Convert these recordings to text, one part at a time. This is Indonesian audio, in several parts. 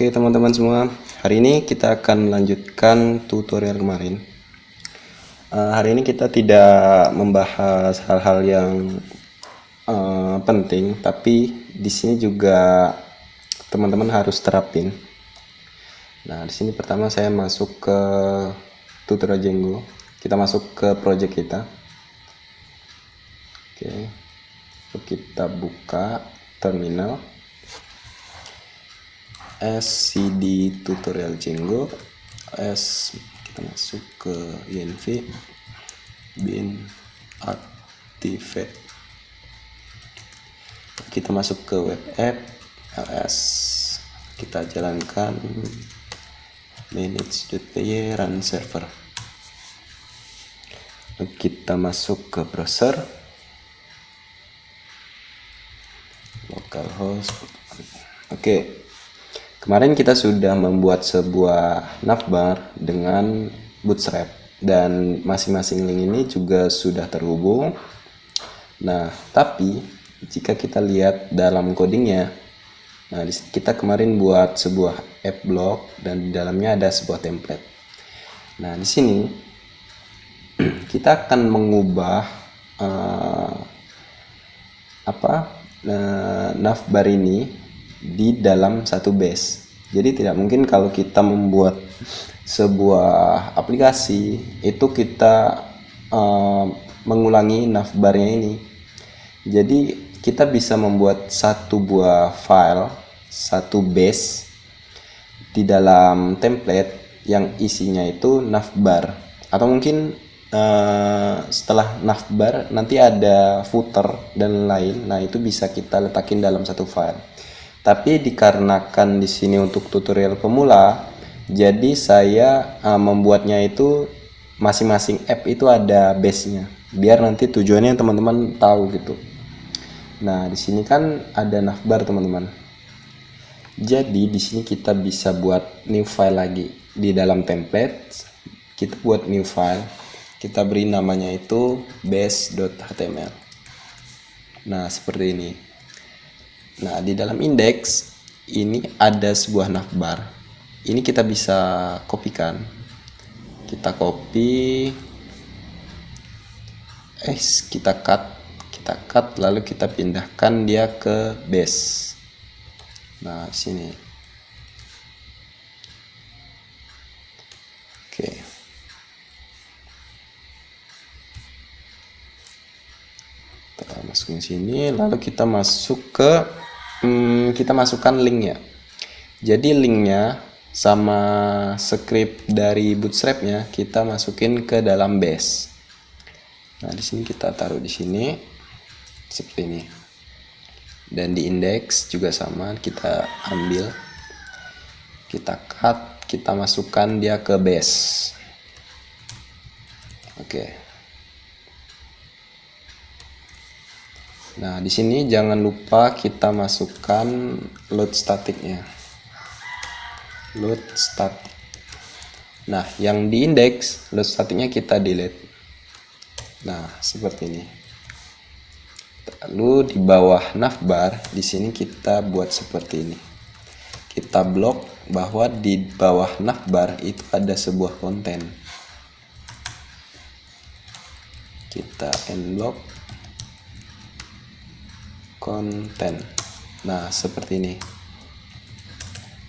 Oke teman-teman semua, hari ini kita akan melanjutkan tutorial kemarin. Hari ini kita tidak membahas hal-hal yang penting, tapi di sini juga teman-teman harus terapin. Nah, di sini pertama saya masuk ke tutorial Django. Kita masuk ke project kita. Oke, kita buka terminal. cd tutorial Django, kita masuk ke env bin activate, kita masuk ke web app ls, kita jalankan manage.py run server, kita masuk ke browser localhost. Oke, kemarin kita sudah membuat sebuah navbar dengan Bootstrap dan masing-masing link ini juga sudah terhubung. Nah, tapi jika kita lihat dalam codingnya, nah kita kemarin buat sebuah app block dan di dalamnya ada sebuah template. Nah, di sini kita akan mengubah navbar ini di dalam satu base. Jadi tidak mungkin kalau kita membuat sebuah aplikasi itu kita mengulangi navbarnya ini. Jadi kita bisa membuat satu buah file, satu base di dalam template yang isinya itu navbar, atau mungkin setelah navbar nanti ada footer dan lain. Nah, itu bisa kita letakin dalam satu file. Tapi dikarenakan di sini untuk tutorial pemula, jadi saya membuatnya itu masing-masing app itu ada base-nya, biar nanti tujuannya teman-teman tahu gitu. Nah, di sini kan ada navbar teman-teman. Jadi di sini kita bisa buat new file lagi di dalam template. Kita buat new file, kita beri namanya itu base.html. Nah, seperti ini. Nah, di dalam index ini ada sebuah navbar. Ini kita bisa kopikan. Kita copy, kita cut, lalu kita pindahkan dia ke base. Nah, sini. Oke. Kita masukin sini, lalu kita masuk ke kita masukkan linknya. Jadi linknya sama script dari Bootstrapnya kita masukin ke dalam base. Nah, di sini kita taruh di sini seperti ini. Dan di index juga sama, kita ambil, kita cut, kita masukkan dia ke base. Oke. Nah, di sini jangan lupa kita masukkan load statiknya. Load static. Nah, yang di index load statiknya kita delete. Nah, seperti ini. Lalu di bawah navbar di sini kita buat seperti ini. Kita blok bahwa di bawah navbar itu ada sebuah konten. Kita end block konten. Nah, seperti ini.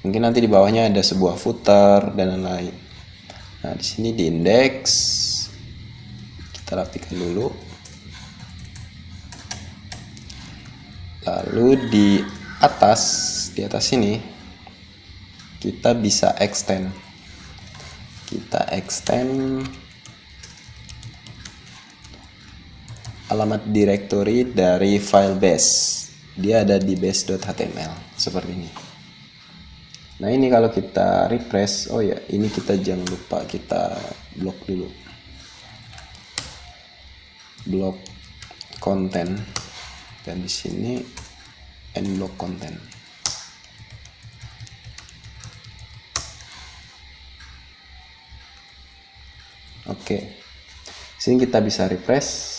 Mungkin nanti di bawahnya ada sebuah footer dan lain-lain. Nah, di sini di index kita rapikan dulu. Lalu di atas ini kita bisa extend. Kita extend alamat directory dari file base. Dia ada di base.html seperti ini. Nah, ini kalau kita refresh, oh ya, ini kita jangan lupa kita blok dulu. Blok konten. Dan di sini end block konten. Oke. Sini kita bisa refresh.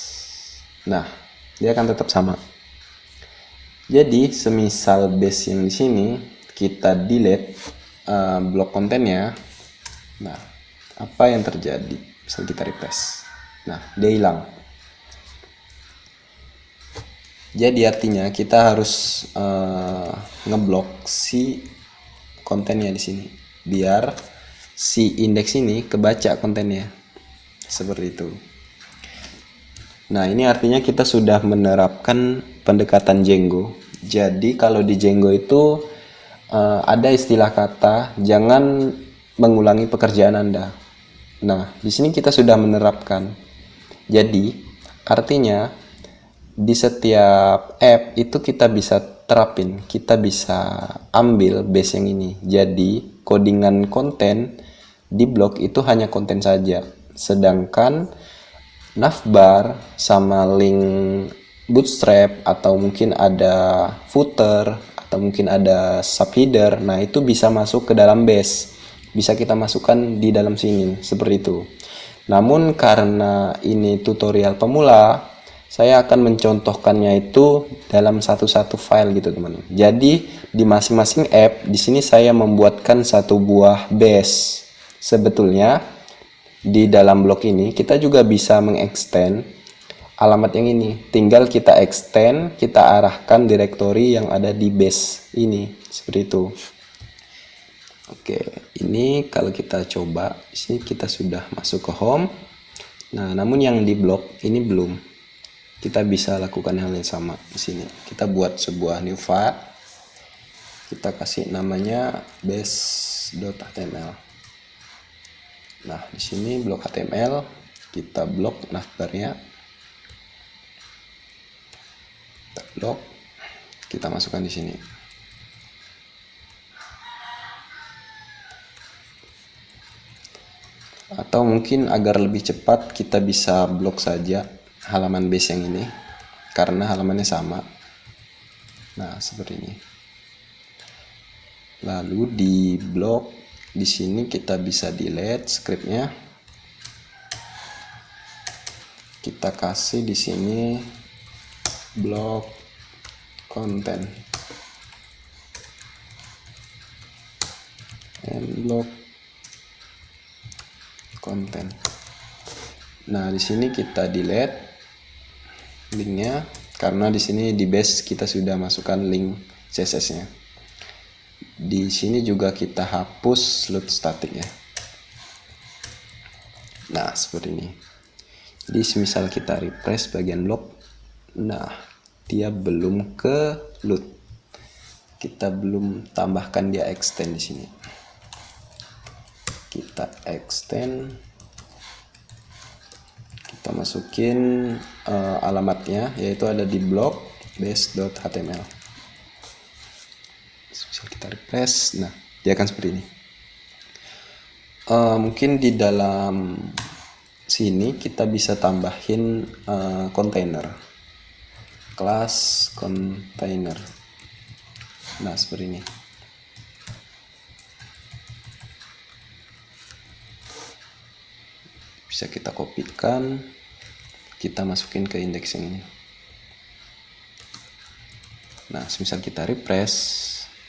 Nah, dia akan tetap sama. Jadi, semisal base yang di sini kita delete, blok kontennya. Nah, apa yang terjadi? Misal kita refresh. Nah, dia hilang. Jadi artinya kita harus ngeblok si kontennya di sini biar si indeks ini kebaca kontennya. Seperti itu. Nah, ini artinya kita sudah menerapkan pendekatan Django. Jadi kalau di Django itu ada istilah kata jangan mengulangi pekerjaan Anda. Nah, di sini kita sudah menerapkan. Jadi, artinya di setiap app itu kita bisa terapin, kita bisa ambil base yang ini. Jadi, codingan konten di blog itu hanya konten saja. Sedangkan navbar sama link bootstrap atau mungkin ada footer atau mungkin ada subheader, nah itu bisa masuk ke dalam base, bisa kita masukkan di dalam sini seperti itu. Namun karena ini tutorial pemula, saya akan mencontohkannya itu dalam satu-satu file gitu teman-teman. Jadi di masing-masing app di sini saya membuatkan satu buah base. Sebetulnya di dalam blok ini kita juga bisa mengextend alamat yang ini. Tinggal kita extend, kita arahkan direktori yang ada di base ini seperti itu. Oke, ini kalau kita coba, di sini kita sudah masuk ke home. Nah, namun yang di blok ini belum. Kita bisa lakukan hal yang sama di sini. Kita buat sebuah new file. Kita kasih namanya base.html. Nah, di sini blok HTML, kita blok navbarnya. Kita blok, kita masukkan di sini. Atau mungkin agar lebih cepat kita bisa blok saja halaman base yang ini karena halamannya sama. Nah, seperti ini. Lalu di blok di sini kita bisa delete scriptnya. Kita kasih di sini blok konten and blok konten. Nah, di sini kita delete linknya karena di sini di base kita sudah masukkan link CSS-nya. Di sini juga kita hapus load static ya. Nah, seperti ini. Jadi semisal kita refresh bagian blok, nah dia belum ke load. Kita belum tambahkan dia extend di sini. Kita extend, kita masukin alamatnya yaitu ada di blog base.html. Bisa kita refresh, nah dia akan seperti ini. Mungkin di dalam sini kita bisa tambahin container, kelas container. Nah, seperti ini. Bisa kita kopikan, kita masukin ke indeks yang ini. Nah, semisal kita refresh,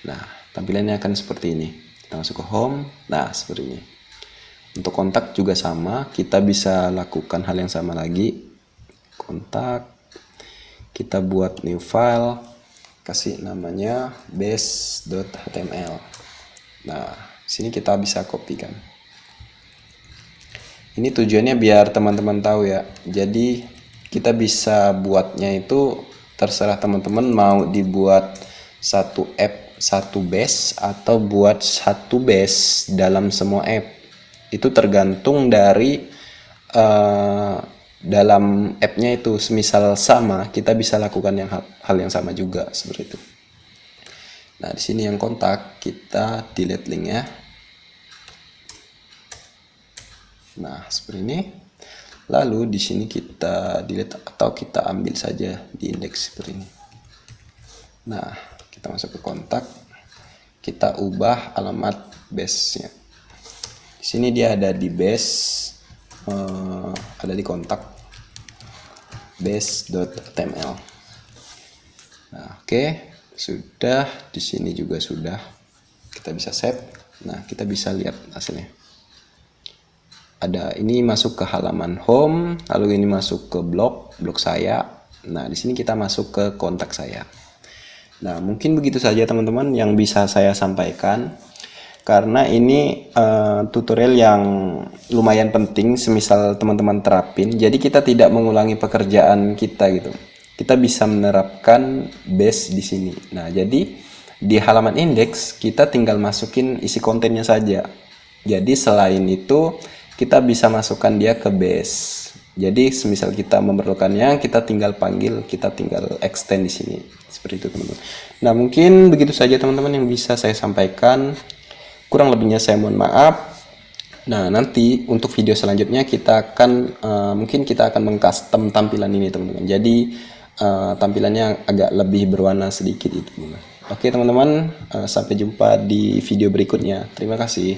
nah tampilannya akan seperti ini. Kita masuk ke home, nah seperti ini. Untuk kontak juga sama, kita bisa lakukan hal yang sama lagi. Kontak, kita buat new file, kasih namanya base.html. Nah, sini kita bisa kopikan. Ini tujuannya biar teman-teman tahu ya. Jadi kita bisa buatnya itu terserah teman-teman mau dibuat satu app, satu base atau buat satu base dalam semua app. Itu tergantung dari dalam app-nya itu. Semisal sama, kita bisa lakukan hal yang sama juga seperti itu. Nah, di sini yang kontak kita delete linknya. Nah, seperti ini. Lalu di sini kita delete atau kita ambil saja di indeks seperti ini. Nah, kita masuk ke kontak, kita ubah alamat base-nya. Di sini dia ada di base, ada di kontak base.html. Nah, oke, sudah. Di sini juga sudah. Kita bisa save. Nah, kita bisa lihat hasilnya. Ada ini masuk ke halaman home, lalu ini masuk ke blog saya. Nah, di sini kita masuk ke kontak saya. Nah, mungkin begitu saja teman-teman yang bisa saya sampaikan. Karena ini tutorial yang lumayan penting, semisal teman-teman terapin. Jadi kita tidak mengulangi pekerjaan kita gitu. Kita bisa menerapkan base di sini. Nah, jadi di halaman indeks kita tinggal masukin isi kontennya saja. Jadi selain itu kita bisa masukkan dia ke base. Jadi semisal kita memerlukannya, kita tinggal panggil, kita tinggal extend di sini. Seperti itu teman-teman. Nah, mungkin begitu saja teman-teman yang bisa saya sampaikan. Kurang lebihnya saya mohon maaf. Nah, nanti untuk video selanjutnya kita akan mungkin kita akan mengcustom tampilan ini teman-teman. Jadi tampilannya agak lebih berwarna sedikit itu teman-teman. Oke teman-teman, sampai jumpa di video berikutnya. Terima kasih.